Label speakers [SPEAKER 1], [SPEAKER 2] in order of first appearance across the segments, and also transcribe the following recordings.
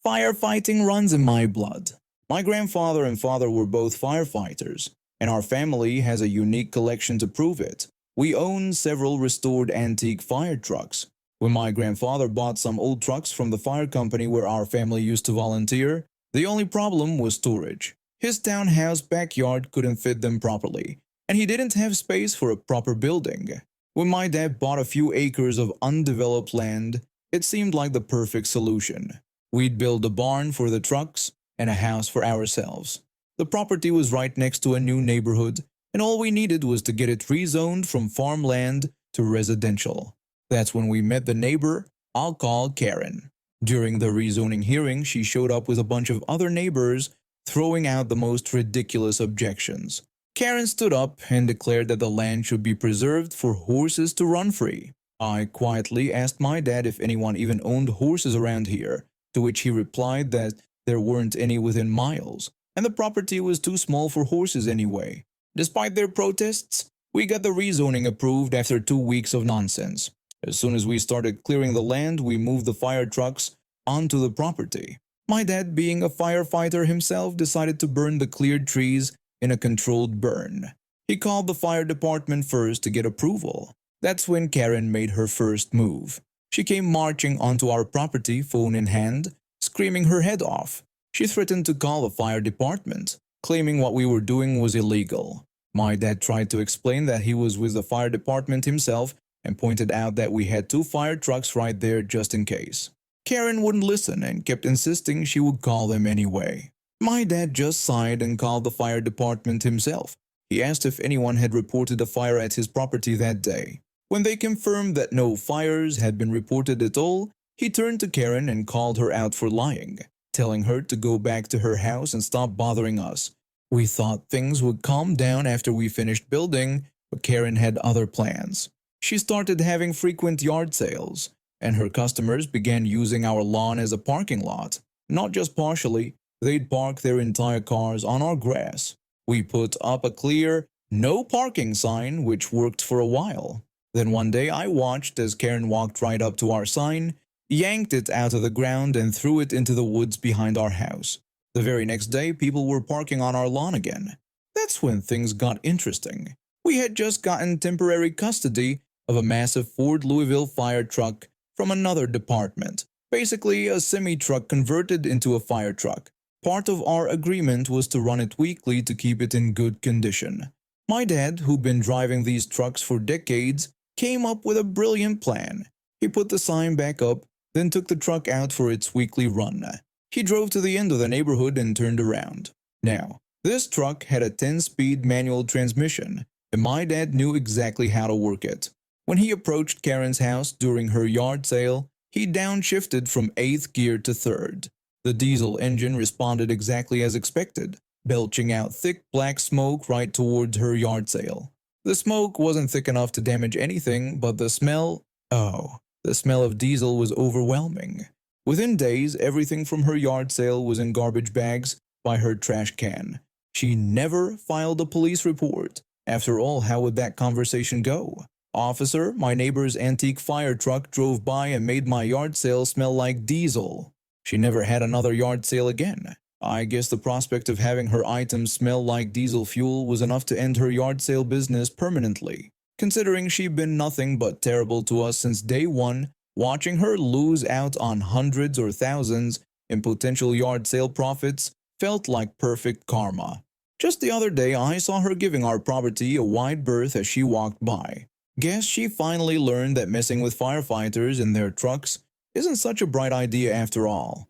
[SPEAKER 1] Firefighting runs in my blood. My grandfather and father were both firefighters, and our family has a unique collection to prove it. We own several restored antique fire trucks. When my grandfather bought some old trucks from the fire company where our family used to volunteer, the only problem was storage. His townhouse backyard couldn't fit them properly, and he didn't have space for a proper building. When my dad bought a few acres of undeveloped land, it seemed like the perfect solution. We'd build a barn for the trucks and a house for ourselves. The property was right next to a new neighborhood, and all we needed was to get it rezoned from farmland to residential. That's when we met the neighbor I'll call Karen. During the rezoning hearing, she showed up with a bunch of other neighbors throwing out the most ridiculous objections. Karen stood up and declared that the land should be preserved for horses to run free. I quietly asked my dad if anyone even owned horses around here, to which he replied that there weren't any within miles, and the property was too small for horses anyway. Despite their protests, we got the rezoning approved after 2 weeks of nonsense. As soon as we started clearing the land, we moved the fire trucks onto the property. My dad, being a firefighter himself, decided to burn the cleared trees in a controlled burn. He called the fire department first to get approval. That's when Karen made her first move. She came marching onto our property, phone in hand, screaming her head off. She threatened to call the fire department, claiming what we were doing was illegal. My dad tried to explain that he was with the fire department himself and pointed out that we had 2 fire trucks right there just in case. Karen wouldn't listen and kept insisting she would call them anyway. My dad just sighed and called the fire department himself. He asked if anyone had reported a fire at his property that day. When they confirmed that no fires had been reported at all, he turned to Karen and called her out for lying, telling her to go back to her house and stop bothering us. We thought things would calm down after we finished building, but Karen had other plans. She started having frequent yard sales, and her customers began using our lawn as a parking lot. Not just partially, they'd park their entire cars on our grass. We put up a clear, "No parking" sign, which worked for a while. Then one day I watched as Karen walked right up to our sign, yanked it out of the ground and threw it into the woods behind our house. The very next day, people were parking on our lawn again. That's when things got interesting. We had just gotten temporary custody of a massive Ford Louisville fire truck from another department, basically a semi-truck converted into a fire truck. Part of our agreement was to run it weekly to keep it in good condition. My dad, who'd been driving these trucks for decades, came up with a brilliant plan. He put the sign back up, then took the truck out for its weekly run. He drove to the end of the neighborhood and turned around. Now, this truck had a 10-speed manual transmission, and my dad knew exactly how to work it. When he approached Karen's house during her yard sale, he downshifted from 8th gear to 3rd. The diesel engine responded exactly as expected, belching out thick black smoke right towards her yard sale. The smoke wasn't thick enough to damage anything, but the smell of diesel was overwhelming. Within days, everything from her yard sale was in garbage bags by her trash can. She never filed a police report. After all, how would that conversation go? "Officer, my neighbor's antique fire truck drove by and made my yard sale smell like diesel." She never had another yard sale again. I guess the prospect of having her items smell like diesel fuel was enough to end her yard sale business permanently. Considering she'd been nothing but terrible to us since day one, watching her lose out on hundreds or thousands in potential yard sale profits felt like perfect karma. Just the other day, I saw her giving our property a wide berth as she walked by. Guess she finally learned that messing with firefighters and their trucks isn't such a bright idea after all.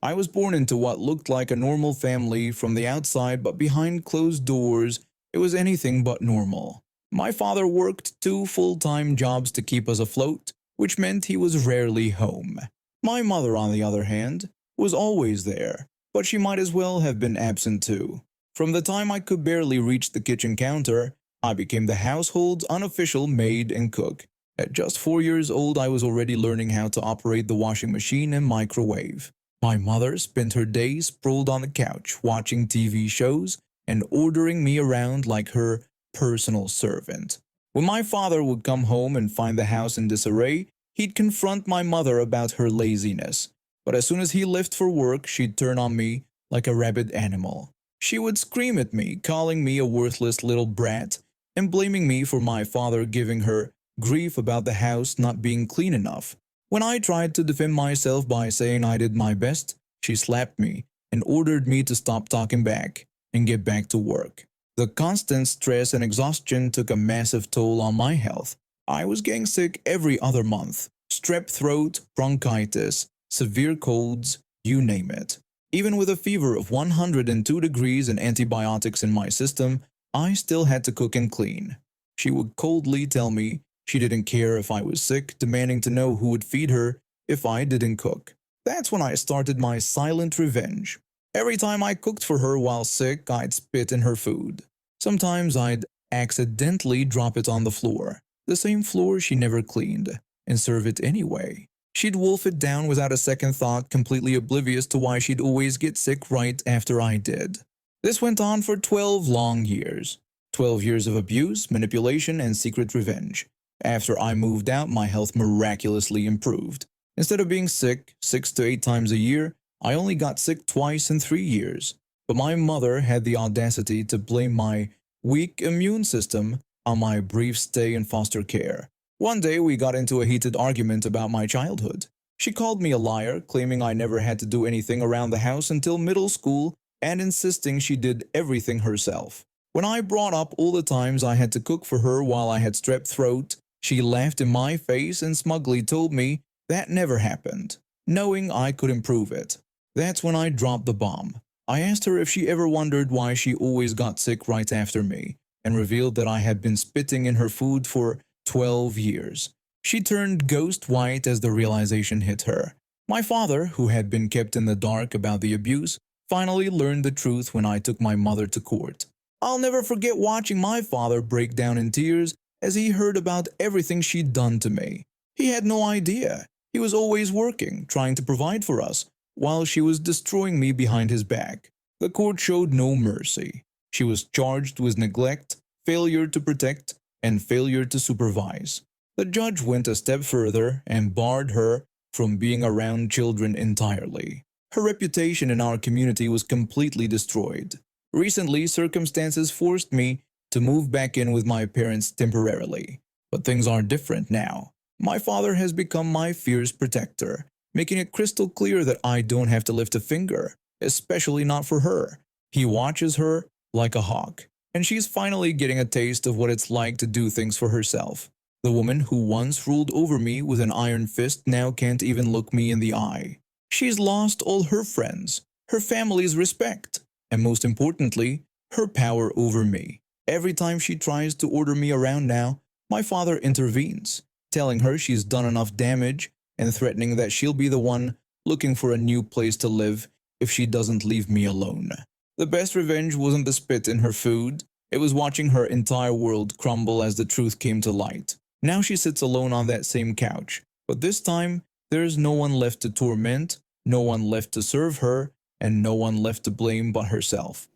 [SPEAKER 1] I was born into what looked like a normal family from the outside, but behind closed doors, it was anything but normal. My father worked 2 full-time jobs to keep us afloat, which meant he was rarely home. My mother, on the other hand, was always there, but she might as well have been absent too. From the time I could barely reach the kitchen counter, I became the household's unofficial maid and cook. At just 4 years old, I was already learning how to operate the washing machine and microwave. My mother spent her days sprawled on the couch watching TV shows and ordering me around like her personal servant. When my father would come home and find the house in disarray, He'd confront my mother about her laziness, but as soon as he left for work, she'd turn on me like a rabid animal. She would scream at me, calling me a worthless little brat, and blaming me for my father giving her grief about the house not being clean enough. When I tried to defend myself by saying I did my best, she slapped me and ordered me to stop talking back and get back to work. The constant stress and exhaustion took a massive toll on my health. I was getting sick every other month. Strep throat, bronchitis, severe colds, you name it. Even with a fever of 102 degrees and antibiotics in my system, I still had to cook and clean. She would coldly tell me she didn't care if I was sick, demanding to know who would feed her if I didn't cook. That's when I started my silent revenge. Every time I cooked for her while sick, I'd spit in her food. Sometimes I'd accidentally drop it on the floor, the same floor she never cleaned, and serve it anyway. She'd wolf it down without a second thought, completely oblivious to why she'd always get sick right after I did. This went on for 12 long years. 12 years of abuse, manipulation, and secret revenge. After I moved out, my health miraculously improved. Instead of being sick 6 to 8 times a year, I only got sick twice in 3 years. But my mother had the audacity to blame my weak immune system on my brief stay in foster care. One day we got into a heated argument about my childhood. She called me a liar, claiming I never had to do anything around the house until middle school and insisting she did everything herself. When I brought up all the times I had to cook for her while I had strep throat, she laughed in my face and smugly told me that never happened, knowing I could improve it. That's when I dropped the bomb. I asked her if she ever wondered why she always got sick right after me, and revealed that I had been spitting in her food for 12 years. She turned ghost white as the realization hit her. My father, who had been kept in the dark about the abuse, finally learned the truth when I took my mother to court. I'll never forget watching my father break down in tears as he heard about everything she'd done to me. He had no idea. He was always working, trying to provide for us, while she was destroying me behind his back. The court showed no mercy. She was charged with neglect, failure to protect, and failure to supervise. The judge went a step further and barred her from being around children entirely. Her reputation in our community was completely destroyed. Recently, circumstances forced me to move back in with my parents temporarily. But things are different now. My father has become my fierce protector, making it crystal clear that I don't have to lift a finger, especially not for her. He watches her like a hawk, and she's finally getting a taste of what it's like to do things for herself. The woman who once ruled over me with an iron fist now can't even look me in the eye. She's lost all her friends, her family's respect, and most importantly, her power over me. Every time she tries to order me around now, my father intervenes, telling her she's done enough damage and threatening that she'll be the one looking for a new place to live if she doesn't leave me alone. The best revenge wasn't the spit in her food, it was watching her entire world crumble as the truth came to light. Now she sits alone on that same couch, but this time there's no one left to torment, no one left to serve her, and no one left to blame but herself.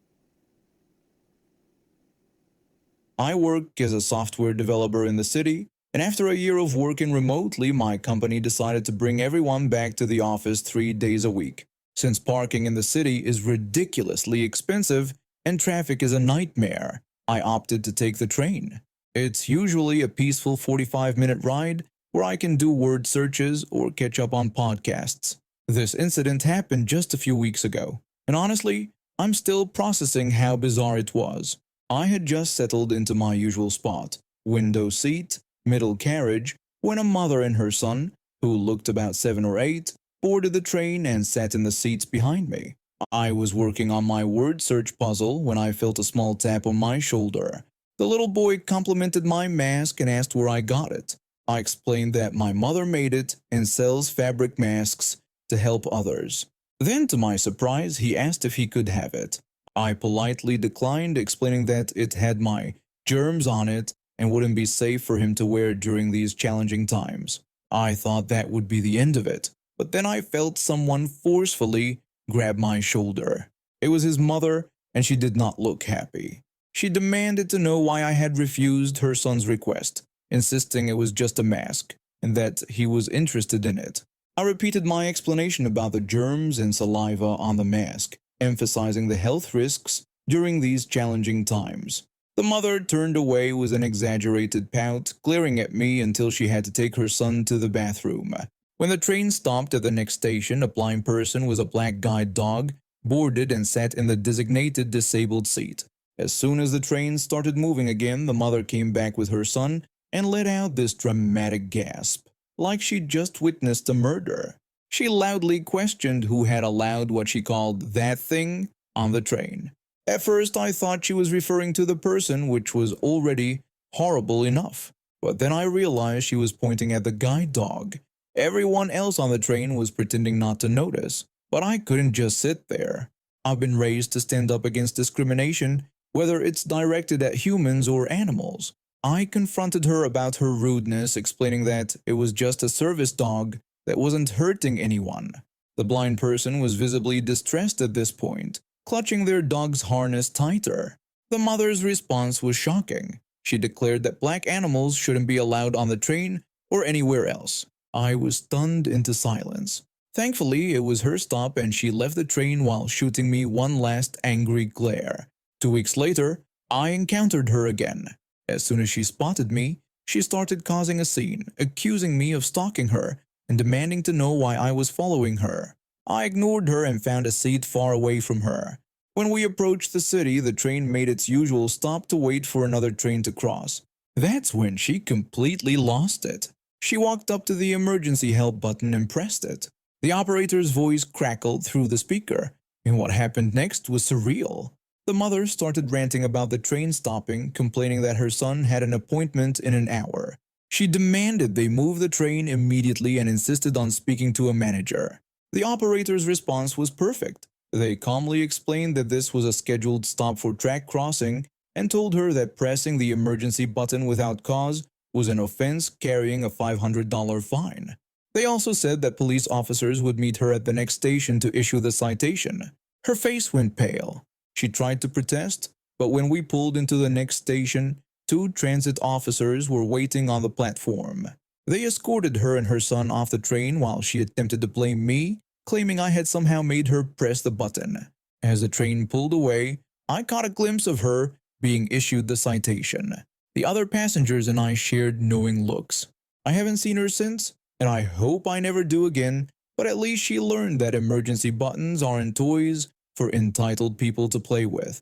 [SPEAKER 1] I work as a software developer in the city, and after a year of working remotely, my company decided to bring everyone back to the office 3 days a week. Since parking in the city is ridiculously expensive and traffic is a nightmare, I opted to take the train. It's usually a peaceful 45-minute ride where I can do word searches or catch up on podcasts. This incident happened just a few weeks ago, and honestly, I'm still processing how bizarre it was. I had just settled into my usual spot, window seat, middle carriage, when a mother and her son, who looked about 7 or 8, boarded the train and sat in the seats behind me. I was working on my word search puzzle when I felt a small tap on my shoulder. The little boy complimented my mask and asked where I got it. I explained that my mother made it and sells fabric masks to help others. Then, to my surprise, he asked if he could have it. I politely declined, explaining that it had my germs on it and wouldn't be safe for him to wear during these challenging times. I thought that would be the end of it, but then I felt someone forcefully grab my shoulder. It was his mother, and she did not look happy. She demanded to know why I had refused her son's request, insisting it was just a mask, and that he was interested in it. I repeated my explanation about the germs and saliva on the mask, emphasizing the health risks during these challenging times. The mother turned away with an exaggerated pout, glaring at me until she had to take her son to the bathroom. When the train stopped at the next station, a blind person with a black guide dog boarded and sat in the designated disabled seat. As soon as the train started moving again, the mother came back with her son and let out this dramatic gasp, like she'd just witnessed a murder. She loudly questioned who had allowed what she called that thing on the train. At first, I thought she was referring to the person, which was already horrible enough. But then I realized she was pointing at the guide dog. Everyone else on the train was pretending not to notice, but I couldn't just sit there. I've been raised to stand up against discrimination, whether it's directed at humans or animals. I confronted her about her rudeness, explaining that it was just a service dog that wasn't hurting anyone. The blind person was visibly distressed at this point, clutching their dog's harness tighter. The mother's response was shocking. She declared that black animals shouldn't be allowed on the train or anywhere else. I was stunned into silence. Thankfully, it was her stop and she left the train while shooting me one last angry glare. 2 weeks later, I encountered her again. As soon as she spotted me, she started causing a scene, accusing me of stalking her and demanding to know why I was following her. I ignored her and found a seat far away from her. When we approached the city, the train made its usual stop to wait for another train to cross. That's when she completely lost it. She walked up to the emergency help button and pressed it. The operator's voice crackled through the speaker, and what happened next was surreal. The mother started ranting about the train stopping, complaining that her son had an appointment in an hour. She demanded they move the train immediately and insisted on speaking to a manager. The operator's response was perfect. They calmly explained that this was a scheduled stop for track crossing and told her that pressing the emergency button without cause was an offense carrying a $500 fine. They also said that police officers would meet her at the next station to issue the citation. Her face went pale. She tried to protest, but when we pulled into the next station, 2 transit officers were waiting on the platform. They escorted her and her son off the train while she attempted to blame me, claiming I had somehow made her press the button. As the train pulled away, I caught a glimpse of her being issued the citation. The other passengers and I shared knowing looks. I haven't seen her since, and I hope I never do again, but at least she learned that emergency buttons aren't toys for entitled people to play with.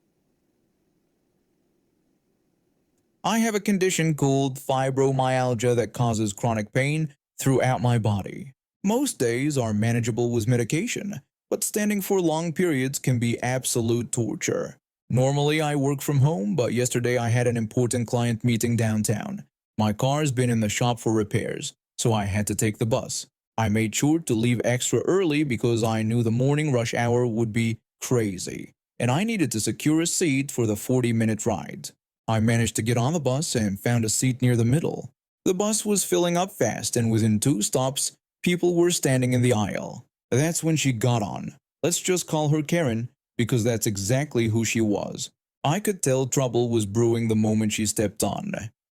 [SPEAKER 1] I have a condition called fibromyalgia that causes chronic pain throughout my body. Most days are manageable with medication, but standing for long periods can be absolute torture. Normally I work from home, but yesterday I had an important client meeting downtown. My car's been in the shop for repairs, so I had to take the bus. I made sure to leave extra early because I knew the morning rush hour would be crazy, and I needed to secure a seat for the 40-minute ride. I managed to get on the bus and found a seat near the middle. The bus was filling up fast, and within 2 stops, people were standing in the aisle. That's when she got on. Let's just call her Karen, because that's exactly who she was. I could tell trouble was brewing the moment she stepped on.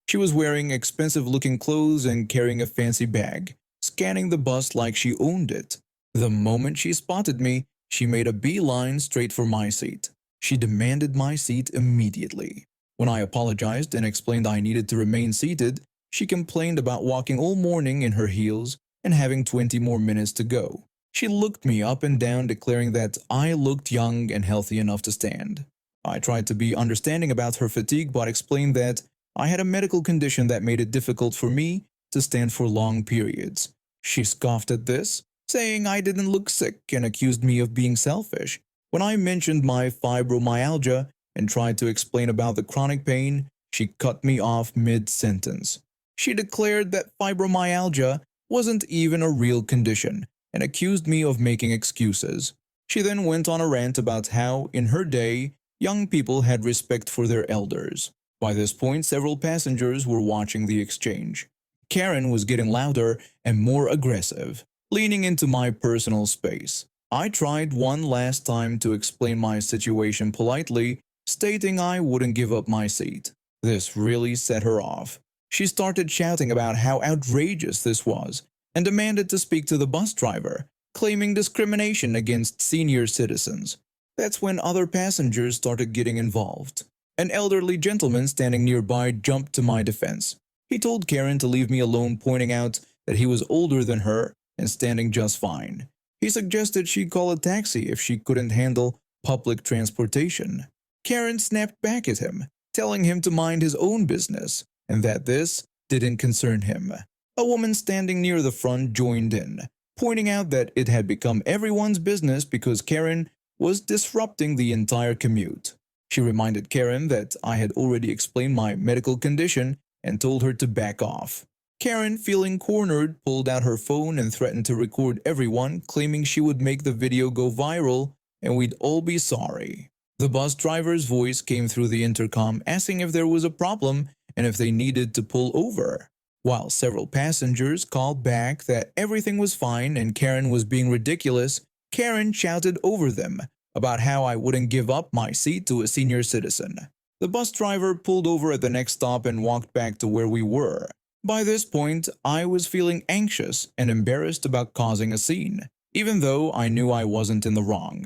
[SPEAKER 1] She was wearing expensive-looking clothes and carrying a fancy bag, scanning the bus like she owned it. The moment she spotted me, she made a beeline straight for my seat. She demanded my seat immediately. When I apologized and explained I needed to remain seated, she complained about walking all morning in her heels and having 20 more minutes to go. She looked me up and down, declaring that I looked young and healthy enough to stand. I tried to be understanding about her fatigue but explained that I had a medical condition that made it difficult for me to stand for long periods. She scoffed at this, saying I didn't look sick and accused me of being selfish. When I mentioned my fibromyalgia and tried to explain about the chronic pain, she cut me off mid-sentence. She declared that fibromyalgia wasn't even a real condition and accused me of making excuses. She then went on a rant about how, in her day, young people had respect for their elders. By this point, several passengers were watching the exchange. Karen was getting louder and more aggressive, leaning into my personal space. I tried one last time to explain my situation politely, stating I wouldn't give up my seat. This really set her off. She started shouting about how outrageous this was and demanded to speak to the bus driver, claiming discrimination against senior citizens. That's when other passengers started getting involved. An elderly gentleman standing nearby jumped to my defense. He told Karen to leave me alone, pointing out that he was older than her and standing just fine. He suggested she call a taxi if she couldn't handle public transportation. Karen snapped back at him, telling him to mind his own business and that this didn't concern him. A woman standing near the front joined in, pointing out that it had become everyone's business because Karen was disrupting the entire commute. She reminded Karen that I had already explained my medical condition and told her to back off. Karen, feeling cornered, pulled out her phone and threatened to record everyone, claiming she would make the video go viral and we'd all be sorry. The bus driver's voice came through the intercom asking if there was a problem and if they needed to pull over. While several passengers called back that everything was fine and Karen was being ridiculous, Karen shouted over them about how I wouldn't give up my seat to a senior citizen. The bus driver pulled over at the next stop and walked back to where we were. By this point, I was feeling anxious and embarrassed about causing a scene, even though I knew I wasn't in the wrong.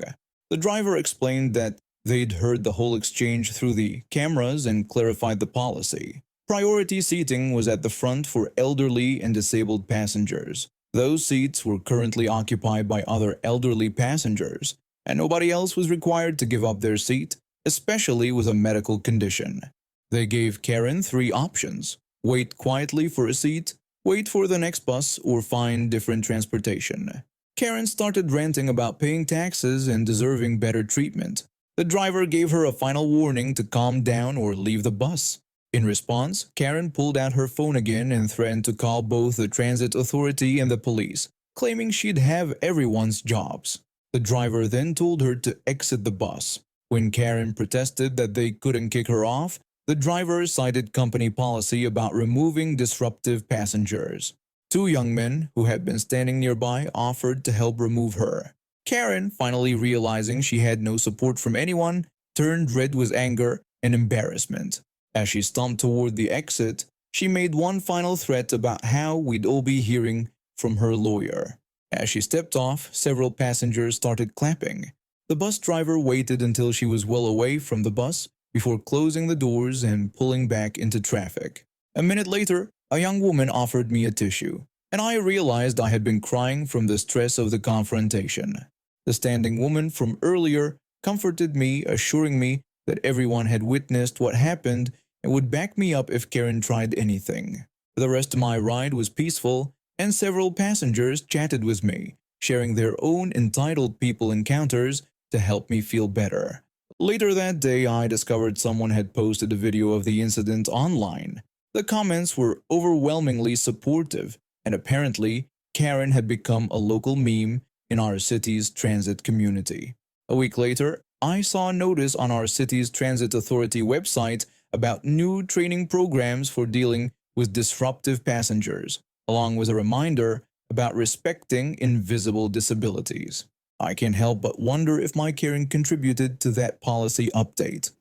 [SPEAKER 1] The driver explained that they'd heard the whole exchange through the cameras and clarified the policy. Priority seating was at the front for elderly and disabled passengers. Those seats were currently occupied by other elderly passengers, and nobody else was required to give up their seat, especially with a medical condition. They gave Karen 3 options: wait quietly for a seat, wait for the next bus, or find different transportation. Karen started ranting about paying taxes and deserving better treatment. The driver gave her a final warning to calm down or leave the bus. In response, Karen pulled out her phone again and threatened to call both the transit authority and the police, claiming she'd have everyone's jobs. The driver then told her to exit the bus. When Karen protested that they couldn't kick her off, the driver cited company policy about removing disruptive passengers. 2 young men who had been standing nearby offered to help remove her. Karen, finally realizing she had no support from anyone, turned red with anger and embarrassment. As she stomped toward the exit, she made one final threat about how we'd all be hearing from her lawyer. As she stepped off, several passengers started clapping. The bus driver waited until she was well away from the bus before closing the doors and pulling back into traffic. A minute later, a young woman offered me a tissue, and I realized I had been crying from the stress of the confrontation. The standing woman from earlier comforted me, assuring me that everyone had witnessed what happened and would back me up if Karen tried anything. The rest of my ride was peaceful, and several passengers chatted with me, sharing their own entitled people encounters to help me feel better. Later that day, I discovered someone had posted a video of the incident online. The comments were overwhelmingly supportive, and apparently, Karen had become a local meme in our city's transit community. A week later, I saw a notice on our city's transit authority website about new training programs for dealing with disruptive passengers, along with a reminder about respecting invisible disabilities. I can't help but wonder if my caring contributed to that policy update.